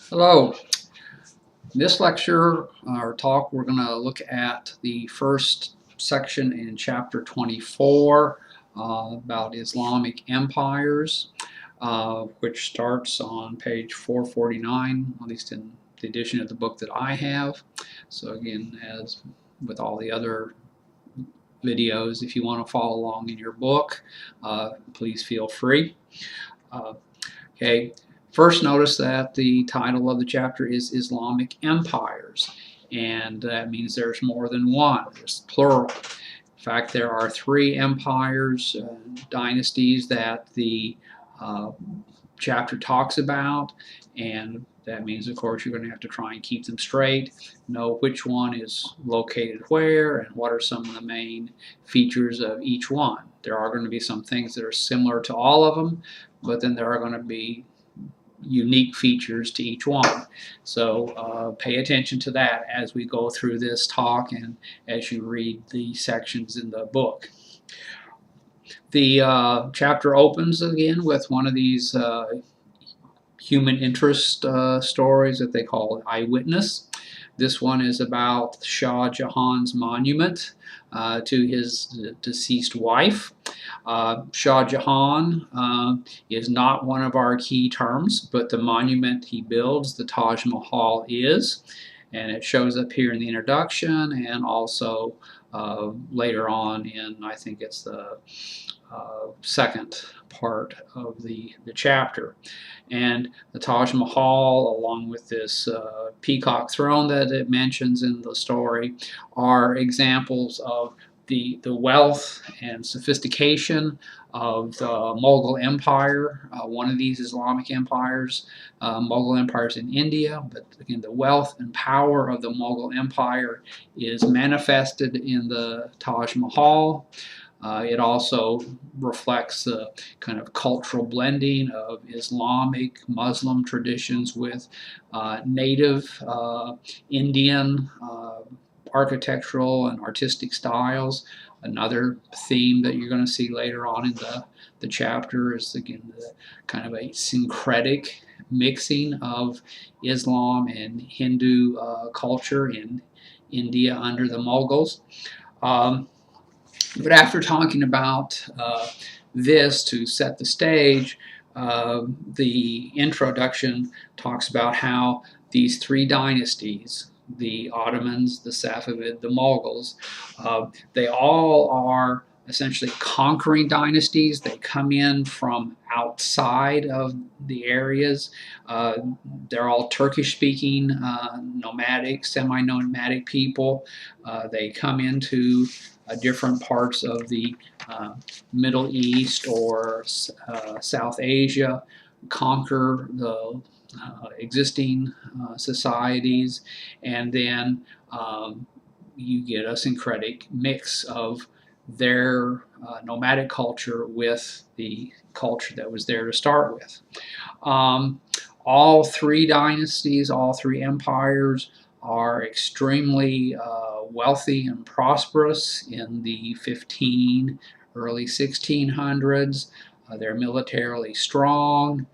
Hello. In this lecture or talk, we're going to look at the first section in chapter 24 about Islamic empires, which starts on page 449, at least in the edition of the book that I have. So again, as with all the other videos, if you want to follow along in your book, please feel free. Okay. First, notice that the title of the chapter is Islamic empires, and that means there's more than one. There's plural. In fact, there are three empires, dynasties that the chapter talks about, and that means, of course, you're going to have to try and keep them straight, know which one is located where, and what are some of the main features of each one. There are going to be some things that are similar to all of them, but then there are going to be unique features to each one. So pay attention to that as we go through this talk and as you read the sections in the book. The chapter opens again with one of these human interest stories that they call Eyewitness. This one is about Shah Jahan's monument to his deceased wife. Shah Jahan is not one of our key terms, but the monument he builds, the Taj Mahal, is. And it shows up here in the introduction and also later on in, I think it's the second part of the chapter. And the Taj Mahal, along with this peacock throne that it mentions in the story, are examples of the wealth and sophistication of the Mughal Empire, one of these Islamic empires, Mughal empires in India. But again, the wealth and power of the Mughal Empire is manifested in the Taj Mahal. It also reflects the kind of cultural blending of Islamic, Muslim traditions with native Indian architectural and artistic styles. Another theme that you're going to see later on in the chapter is, again, the kind of a syncretic mixing of Islam and Hindu culture in India under the Mughals. But after talking about this to set the stage, the introduction talks about how these three dynasties, the Ottomans, the Safavid, the Mughals, they all are essentially conquering dynasties. They come in from outside of the areas. They're all Turkish-speaking, nomadic, semi-nomadic people. They come into different parts of the Middle East or South Asia, conquer the existing societies, and then you get a syncretic mix of their nomadic culture with the culture that was there to start with. All three dynasties, all three empires are extremely wealthy and prosperous in the early 1600s. They're militarily strong,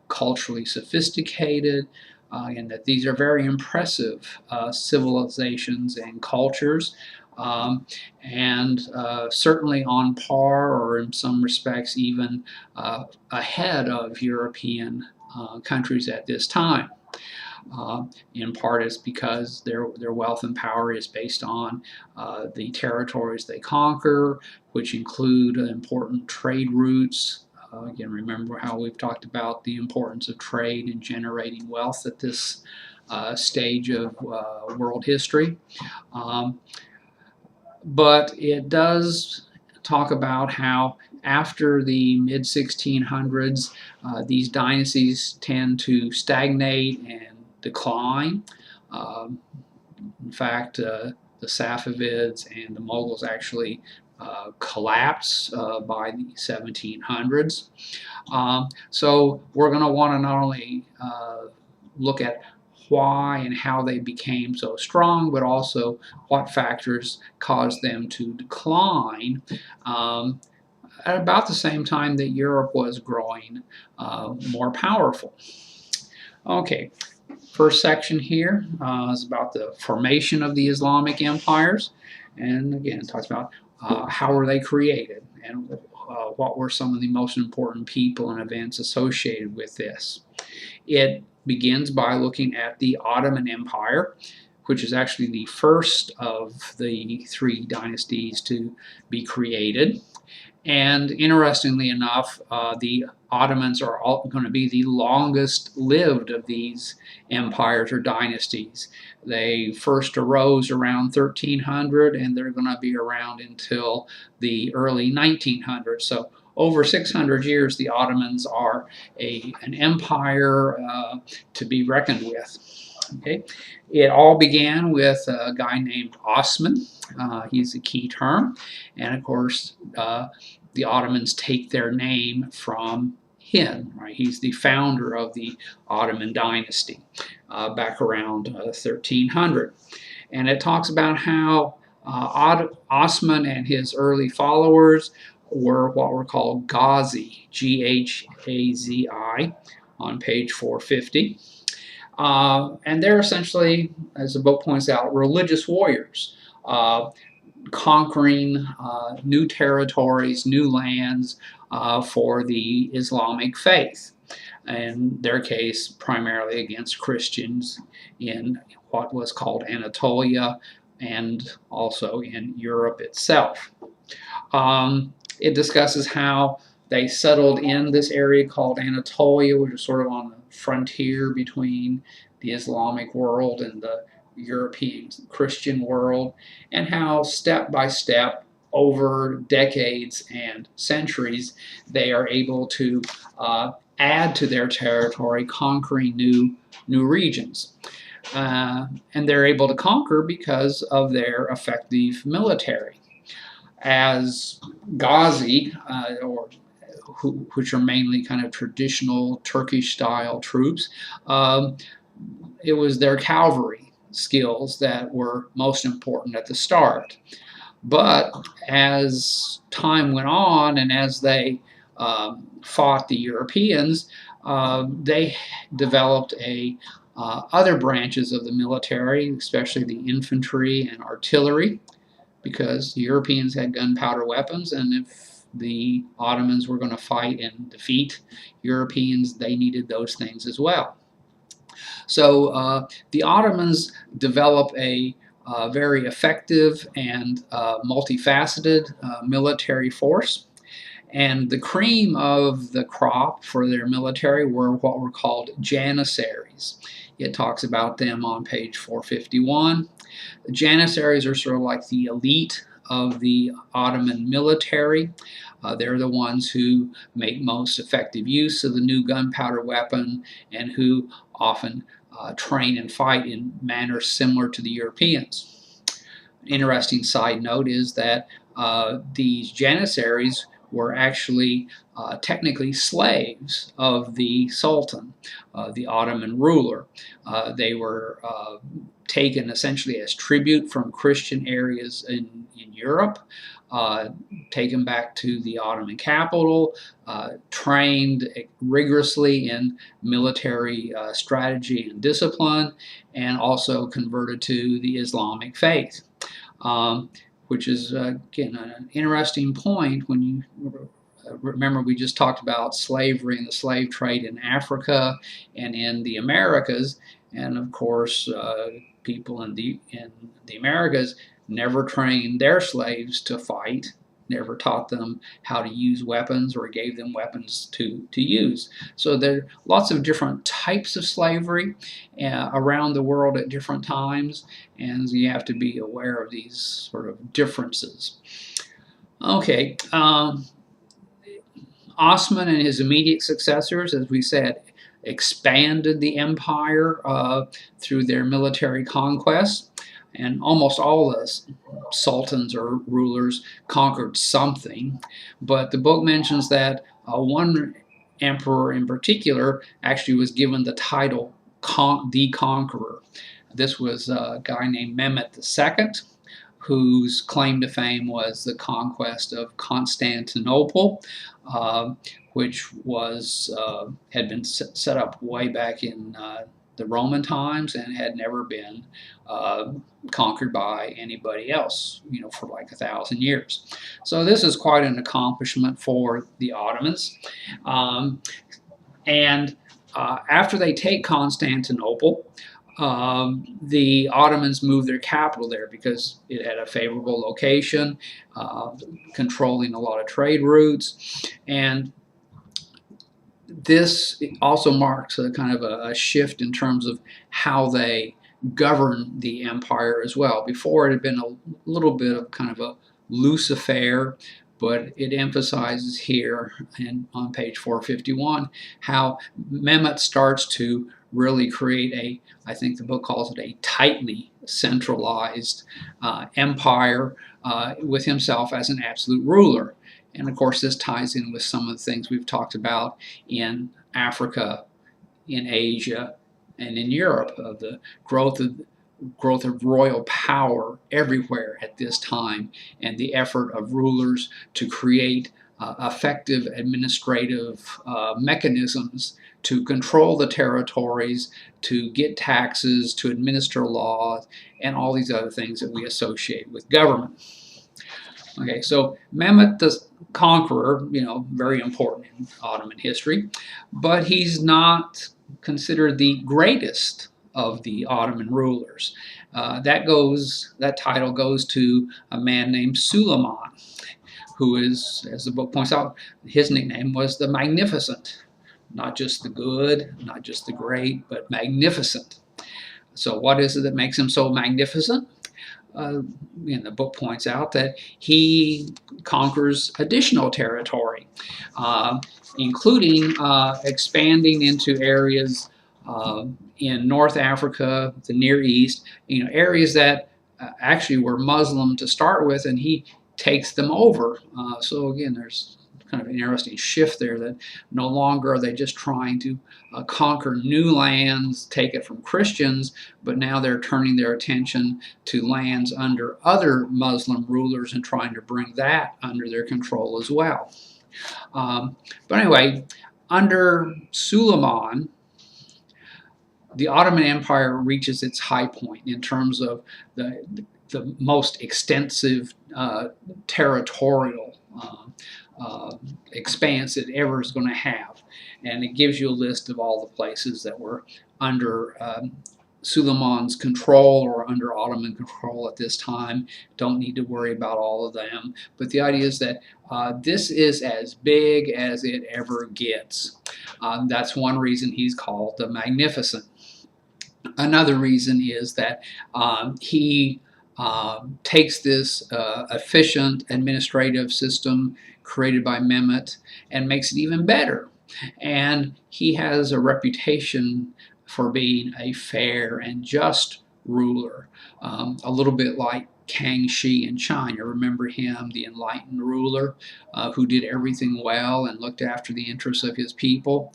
culturally sophisticated, and that these are very impressive civilizations and cultures, and certainly on par, or in some respects even ahead of European countries at this time. In part it's because their wealth and power is based on the territories they conquer, which include important trade routes. Again, remember how we've talked about the importance of trade in generating wealth at this stage of world history. But it does talk about how after the mid-1600s, these dynasties tend to stagnate and decline. In fact, the Safavids and the Mughals actually collapse by the 1700s. So we're going to want to not only look at why and how they became so strong, but also what factors caused them to decline at about the same time that Europe was growing more powerful. Okay, first section here is about the formation of the Islamic empires, and again it talks about how were they created and what were some of the most important people and events associated with this. It begins by looking at the Ottoman Empire, which is actually the first of the three dynasties to be created. And interestingly enough, the Ottomans are going to be the longest lived of these empires or dynasties. They first arose around 1300 and they're going to be around until the early 1900s. So over 600 years, the Ottomans are an empire to be reckoned with. Okay, it all began with a guy named Osman. He's a key term, and of course, the Ottomans take their name from him. Right, he's the founder of the Ottoman dynasty back around 1300, and it talks about how Osman and his early followers were what were called Ghazi, Ghazi, on page 450. And they're essentially, as the book points out, religious warriors, conquering new territories, new lands for the Islamic faith. In their case, primarily against Christians in what was called Anatolia and also in Europe itself. It discusses how they settled in this area called Anatolia, which is sort of on the frontier between the Islamic world and the European Christian world, and how step by step over decades and centuries they are able to add to their territory, conquering new regions. And they're able to conquer because of their effective military. As Ghazi, which are mainly kind of traditional Turkish-style troops, it was their cavalry skills that were most important at the start. But as time went on and as they fought the Europeans, they developed other branches of the military, especially the infantry and artillery, because the Europeans had gunpowder weapons, and if the Ottomans were going to fight and defeat Europeans, they needed those things as well. So the Ottomans developed a very effective and multifaceted military force. And the cream of the crop for their military were what were called Janissaries. It talks about them on page 451. The Janissaries are sort of like the elite of the Ottoman military. They're the ones who make most effective use of the new gunpowder weapon and who often train and fight in manners similar to the Europeans. An interesting side note is that these Janissaries were actually technically slaves of the Sultan, the Ottoman ruler. They were taken essentially as tribute from Christian areas in Europe, taken back to the Ottoman capital, trained rigorously in military strategy and discipline, and also converted to the Islamic faith. Which is, again, an interesting point when you remember we just talked about slavery and the slave trade in Africa and in the Americas, and of course people in the Americas never trained their slaves to fight, never taught them how to use weapons or gave them weapons to use. So there are lots of different types of slavery around the world at different times, and you have to be aware of these sort of differences. Okay, Osman and his immediate successors, as we said, expanded the empire through their military conquests. And almost all the sultans or rulers conquered something. But the book mentions that one emperor in particular actually was given the title the Conqueror. This was a guy named Mehmet II, whose claim to fame was the conquest of Constantinople, which was had been set up way back in the Roman times and had never been conquered by anybody else, for like 1,000 years. So this is quite an accomplishment for the Ottomans. And after they take Constantinople, the Ottomans moved their capital there because it had a favorable location, controlling a lot of trade routes, and this also marks a kind of a shift in terms of how they govern the empire as well. Before, it had been a little bit of kind of a loose affair, but it emphasizes here on page 451 how Mehmet starts to really create I think the book calls it a tightly centralized empire with himself as an absolute ruler. And of course, this ties in with some of the things we've talked about in Africa, in Asia, and in Europe, of the growth of royal power everywhere at this time, and the effort of rulers to create effective administrative mechanisms to control the territories, to get taxes, to administer laws, and all these other things that we associate with government. Okay, so Mehmet the Conqueror, very important in Ottoman history, but he's not considered the greatest of the Ottoman rulers. That title goes to a man named Suleiman, who is, as the book points out, his nickname was the Magnificent. Not just the good, not just the great, but magnificent. So what is it that makes him so magnificent? The book points out that he conquers additional territory, including expanding into areas in North Africa, the Near East, areas that actually were Muslim to start with, and he takes them over. So again, there's kind of an interesting shift there, that no longer are they just trying to conquer new lands, take it from Christians, but now they're turning their attention to lands under other Muslim rulers and trying to bring that under their control as well. But anyway, under Suleiman, the Ottoman Empire reaches its high point in terms of the most extensive territorial expanse it ever is going to have. And it gives you a list of all the places that were under Suleiman's control or under Ottoman control at this time. Don't need to worry about all of them. But the idea is that this is as big as it ever gets. That's one reason he's called the Magnificent. Another reason is that he takes this efficient administrative system created by Mehmet and makes it even better. And he has a reputation for being a fair and just ruler, a little bit like Kangxi in China. Remember him, the enlightened ruler who did everything well and looked after the interests of his people.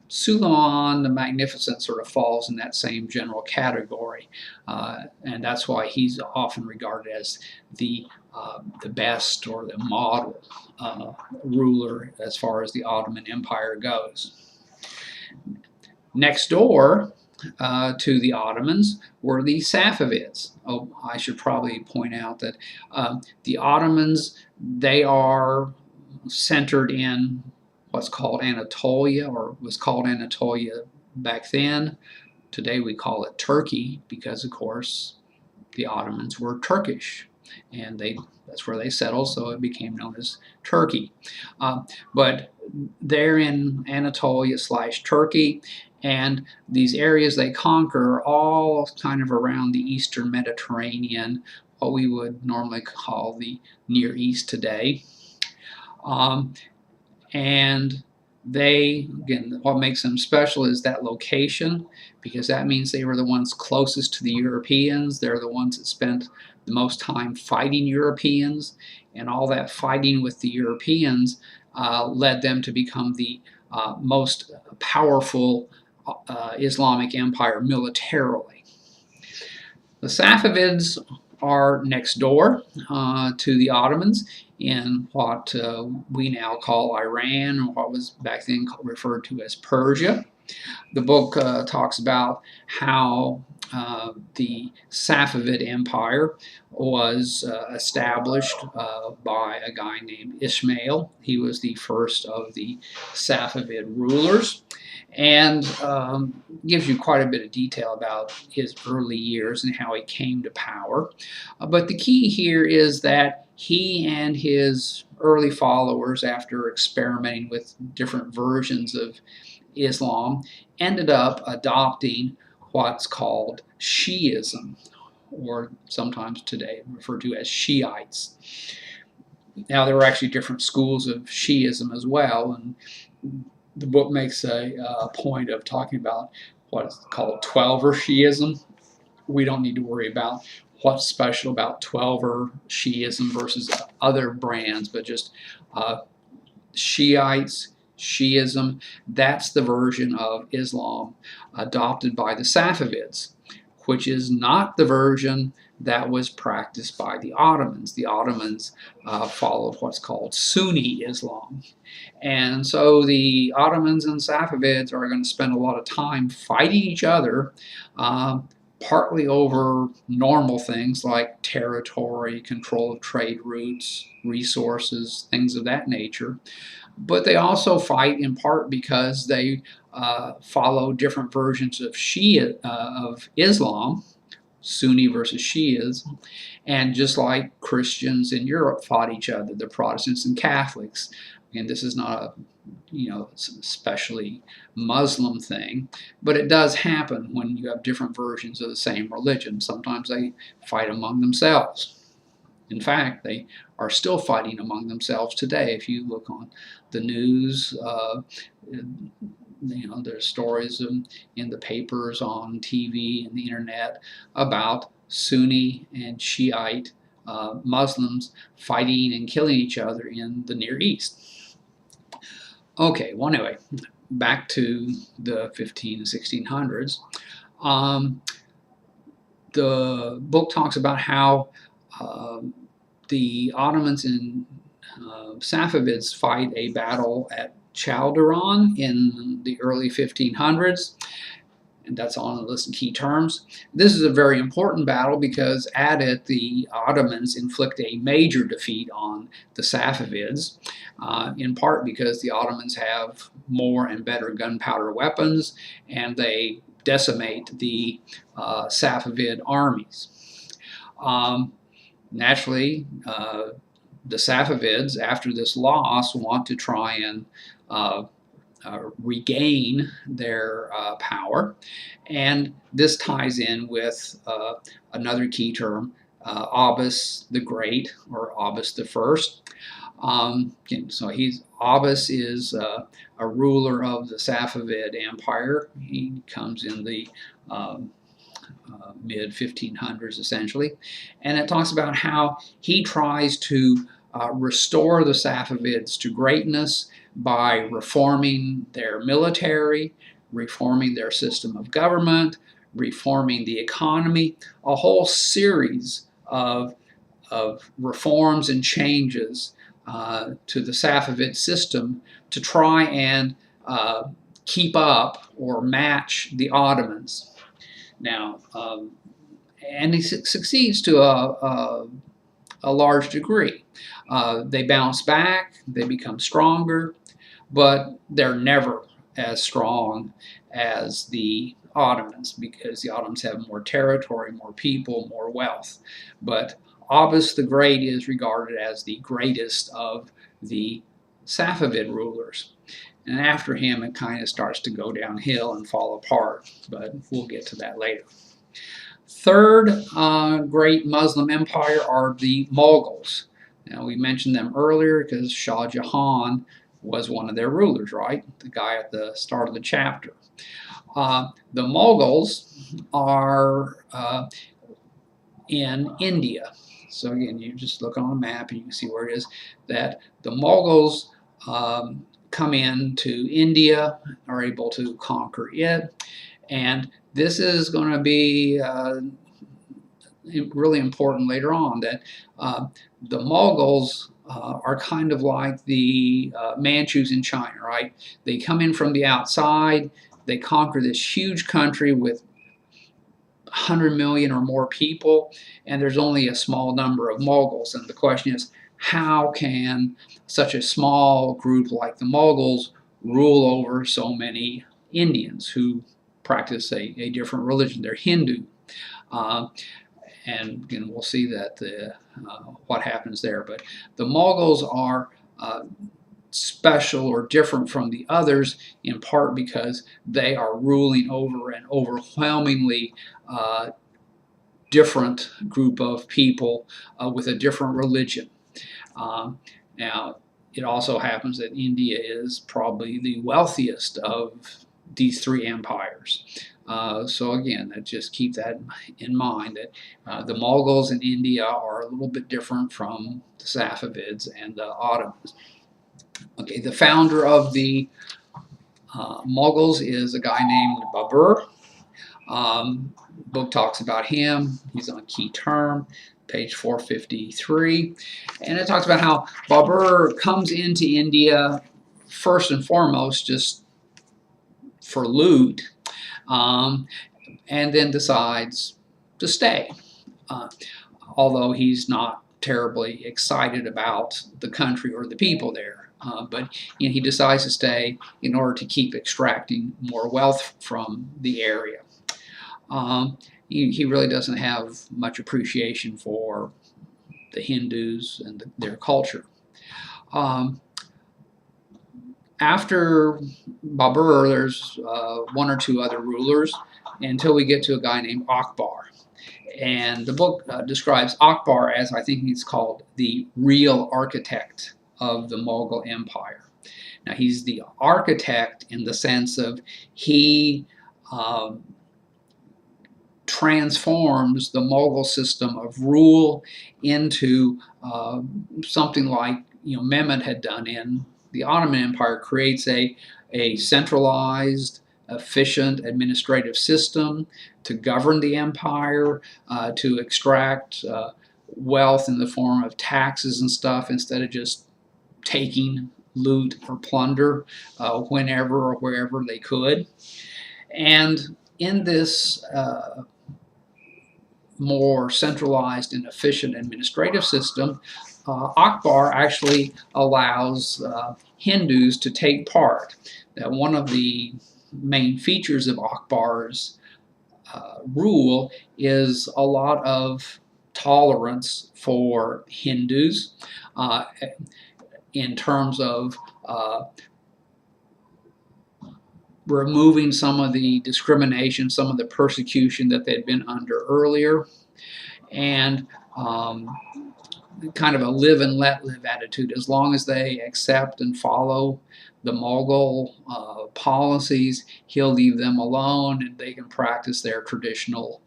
Suleiman the Magnificent sort of falls in that same general category, and that's why he's often regarded as the best or the model ruler as far as the Ottoman Empire goes. Next door to the Ottomans were the Safavids. Oh, I should probably point out that the Ottomans, they are centered in what's called Anatolia, or was called Anatolia back then. Today we call it Turkey because, of course, the Ottomans were Turkish, and that's where they settled, so it became known as Turkey. But they're in Anatolia / Turkey, and these areas they conquer are all kind of around the Eastern Mediterranean, what we would normally call the Near East today. And they, again, what makes them special is that location, because that means they were the ones closest to the Europeans. They're the ones that spent the most time fighting Europeans, and all that fighting with the Europeans led them to become the most powerful Islamic empire militarily. The Safavids are next door to the Ottomans in what we now call Iran, or what was back then referred to as Persia. The book talks about how the Safavid Empire was established by a guy named Ismail. He was the first of the Safavid rulers, and gives you quite a bit of detail about his early years and how he came to power. But the key here is that he and his early followers, after experimenting with different versions of Islam, ended up adopting what's called Shiism, or sometimes today referred to as Shiites. Now, there were actually different schools of Shiism as well, and the book makes a point of talking about what's called Twelver Shiism. We don't need to worry about what's special about Twelver Shiism versus other brands, but just Shiites, Shiism, that's the version of Islam adopted by the Safavids, which is not the version that was practiced by the Ottomans. The Ottomans followed what's called Sunni Islam. And so the Ottomans and Safavids are going to spend a lot of time fighting each other, partly over normal things like territory, control of trade routes, resources, things of that nature. But they also fight in part because they follow different versions of of Islam, Sunni versus Shias, and just like Christians in Europe fought each other, the Protestants and Catholics. And this is not a especially Muslim thing, but it does happen when you have different versions of the same religion. Sometimes they fight among themselves. In fact, they are still fighting among themselves today. If you look on the news, there's stories in the papers, on TV, and the internet about Sunni and Shiite Muslims fighting and killing each other in the Near East. Okay, well, anyway, back to the 15 and 1600s. The book talks about how the Ottomans and Safavids fight a battle at Chaldiran in the early 1500s, and that's on the list of key terms. This is a very important battle because at it the Ottomans inflict a major defeat on the Safavids, in part because the Ottomans have more and better gunpowder weapons, and they decimate the Safavid armies. Naturally, the Safavids, after this loss, want to try and regain their power, and this ties in with another key term, Abbas the Great, or Abbas the First. So Abbas is a ruler of the Safavid Empire. He comes in the mid-1500s essentially, and it talks about how he tries to restore the Safavids to greatness by reforming their military, reforming their system of government, reforming the economy, a whole series of reforms and changes to the Safavid system to try and keep up or match the Ottomans. Now, and he succeeds to a large degree. They bounce back, they become stronger, but they're never as strong as the Ottomans because the Ottomans have more territory, more people, more wealth. But Abbas the Great is regarded as the greatest of the Safavid rulers. And after him, it kind of starts to go downhill and fall apart, but we'll get to that later. Third great Muslim empire are the Mughals. Now, we mentioned them earlier because Shah Jahan was one of their rulers, right? The guy at the start of the chapter. The Mughals are in India. So again, you just look on a map and you can see where it is, that the Mughals come into India, are able to conquer it, and this is going to be really important later on, that the Mughals are kind of like the Manchus in China, right? They come in from the outside, They conquer this huge country with 100 million or more people, and there's only a small number of Mughals. And the question is, how can such a small group like the Mughals rule over so many Indians who practice a different religion? They're Hindu. And we'll see that what happens there. But the Mughals are special or different from the others in part because they are ruling over an overwhelmingly different group of people with a different religion. Now, it also happens that India is probably the wealthiest of these three empires. So again, just keep that in mind, that the Mughals in India are a little bit different from the Safavids and the Ottomans. Okay, the founder of the Mughals is a guy named Babur. Book talks about him. He's on Key Term, page 453. And it talks about how Babur comes into India first and foremost just for loot, and then decides to stay. Although he's not terribly excited about the country or the people there. But he decides to stay in order to keep extracting more wealth from the area. He really doesn't have much appreciation for the Hindus and their culture. After Babur, there's one or two other rulers until we get to a guy named Akbar. And the book describes Akbar as, I think he's called, the real architect of the Mughal Empire. Now, he's the architect in the sense of he transforms the Mughal system of rule into something like Mehmed had done in the Ottoman Empire, creates a centralized, efficient administrative system to govern the empire, to extract wealth in the form of taxes and stuff instead of just taking loot or plunder whenever or wherever they could. And in this more centralized and efficient administrative system, Akbar actually allows Hindus to take part. Now, one of the main features of Akbar's rule is a lot of tolerance for Hindus in terms of removing some of the discrimination, some of the persecution that they'd been under earlier, and kind of a live and let live attitude. As long as they accept and follow the Mughal policies, he'll leave them alone and they can practice their traditional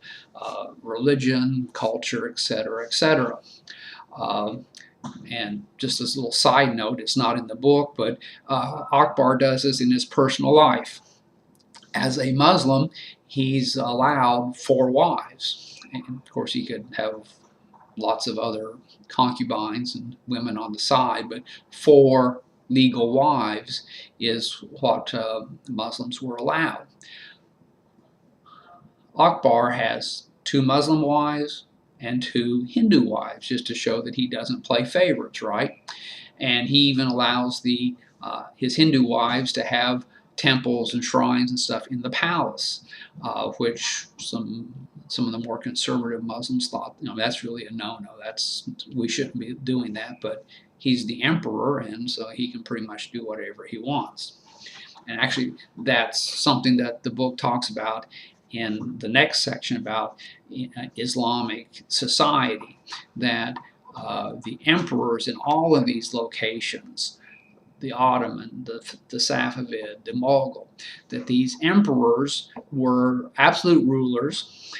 religion, culture, etc., etc. And just as a little side note, it's not in the book, but Akbar does this in his personal life. As a Muslim, he's allowed 4 wives. And of course, he could have lots of other concubines and women on the side, but 4 legal wives is what Muslims were allowed. Akbar has 2 Muslim wives and 2 Hindu wives, just to show that he doesn't play favorites, right? And he even allows his Hindu wives to have temples and shrines and stuff in the palace, which some of the more conservative Muslims thought, that's really a no-no. We shouldn't be doing that. But he's the emperor, and so he can pretty much do whatever he wants. And actually, that's something that the book talks about in the next section about Islamic society, that the emperors in all of these locations, the Ottoman, the Safavid, the Mughal, that these emperors were absolute rulers,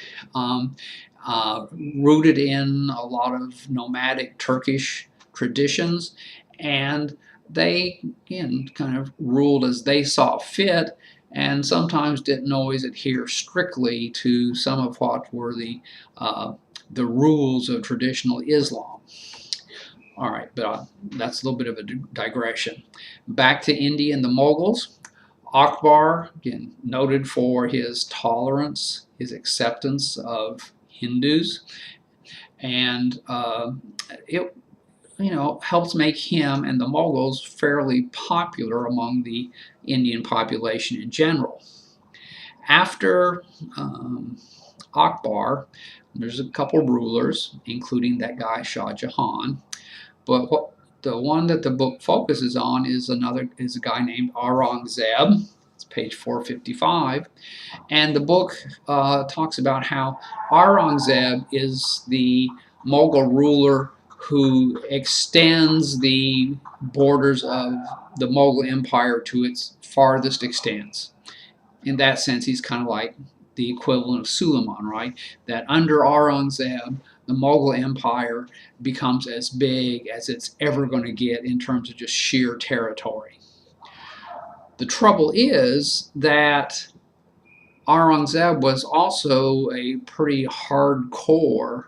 rooted in a lot of nomadic Turkish traditions, and they, again, kind of ruled as they saw fit, and sometimes didn't always adhere strictly to some of what were the rules of traditional Islam. All right, but that's a little bit of a digression. Back to India and the Mughals. Akbar, again, noted for his tolerance, his acceptance of Hindus, and it helps make him and the Mughals fairly popular among the Indian population in general. After Akbar, there's a couple rulers, including that guy Shah Jahan, but the one that the book focuses on is a guy named Aurangzeb. It's page 455, and the book talks about how Aurangzeb is the Mughal ruler who extends the borders of the Mughal Empire to its farthest extents. In that sense, he's kind of like the equivalent of Suleiman, right? That under Aurangzeb, the Mughal Empire becomes as big as it's ever going to get in terms of just sheer territory. The trouble is that Aurangzeb was also a pretty hardcore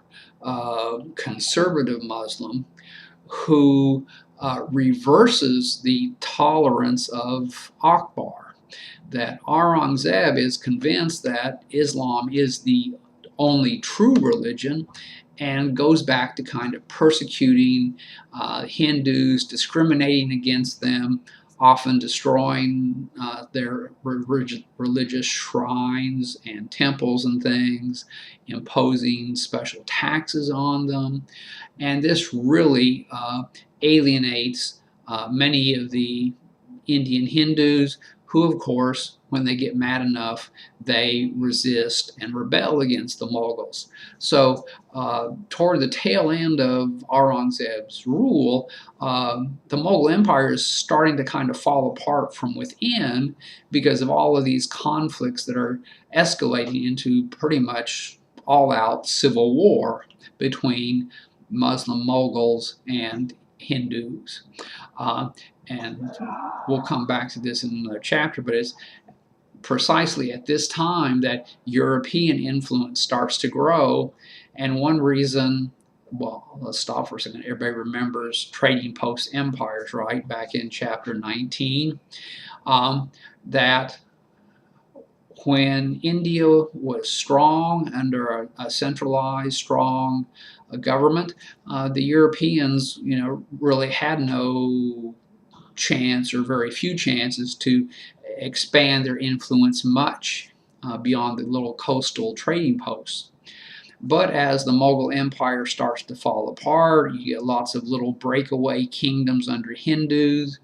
conservative Muslim who reverses the tolerance of Akbar. That Aurangzeb is convinced that Islam is the only true religion and goes back to kind of persecuting Hindus, discriminating against them, often destroying their religious shrines and temples and things, imposing special taxes on them. And this really alienates many of the Indian Hindus, who, of course, when they get mad enough, they resist and rebel against the Mughals. So toward the tail end of Aurangzeb's rule, the Mughal Empire is starting to kind of fall apart from within because of all of these conflicts that are escalating into pretty much all-out civil war between Muslim Mughals and Hindus. And we'll come back to this in another chapter, but it's precisely at this time that European influence starts to grow. And one reason, well, let's stop for a second. Everybody remembers trading post empires, right? Back in chapter 19, that when India was strong under a centralized, strong government, the Europeans, really had no chance or very few chances to expand their influence much beyond the little coastal trading posts. But as the Mughal Empire starts to fall apart, you get lots of little breakaway kingdoms under Hindus,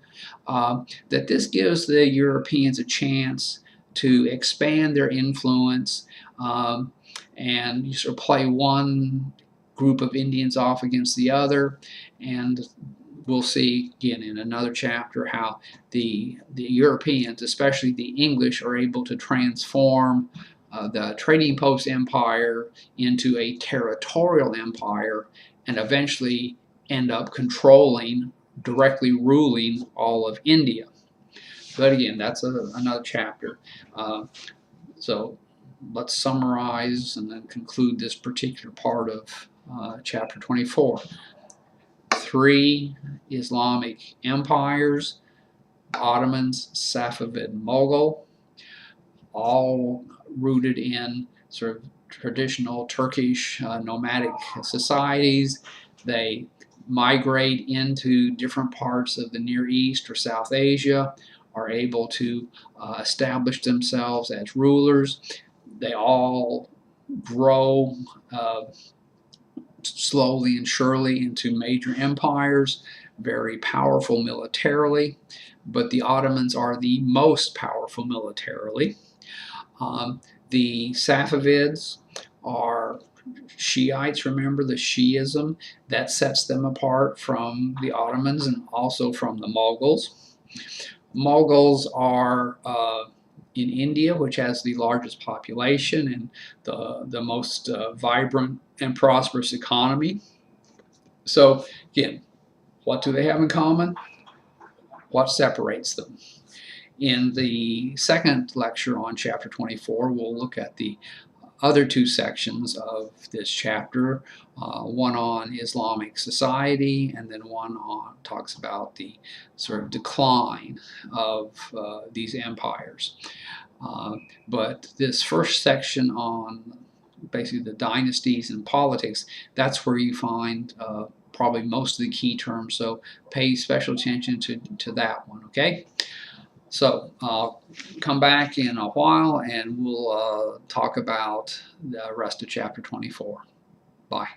that this gives the Europeans a chance to expand their influence and you sort of play one group of Indians off against the other. And we'll see again in another chapter how the Europeans, especially the English, are able to transform the trading post empire into a territorial empire and eventually end up controlling, directly ruling all of India. But again, that's another chapter. So let's summarize and then conclude this particular part of chapter 24. 3 Islamic empires, Ottomans, Safavid, Mughal, all rooted in sort of traditional Turkish nomadic societies. They migrate into different parts of the Near East or South Asia, are able to establish themselves as rulers. They all grow slowly and surely into major empires, very powerful militarily, but the Ottomans are the most powerful militarily. The Safavids are Shiites, remember the Shiism that sets them apart from the Ottomans and also from the Mughals. Mughals are in India, which has the largest population and the most vibrant and prosperous economy. So again, what do they have in common? What separates them? In the second lecture on chapter 24, we'll look at the other two sections of this chapter, one on Islamic society, and then one on talks about the sort of decline of these empires. But this first section on basically the dynasties and politics, that's where you find probably most of the key terms, so pay special attention to that one, okay? So I'll come back in a while and we'll talk about the rest of chapter 24. Bye.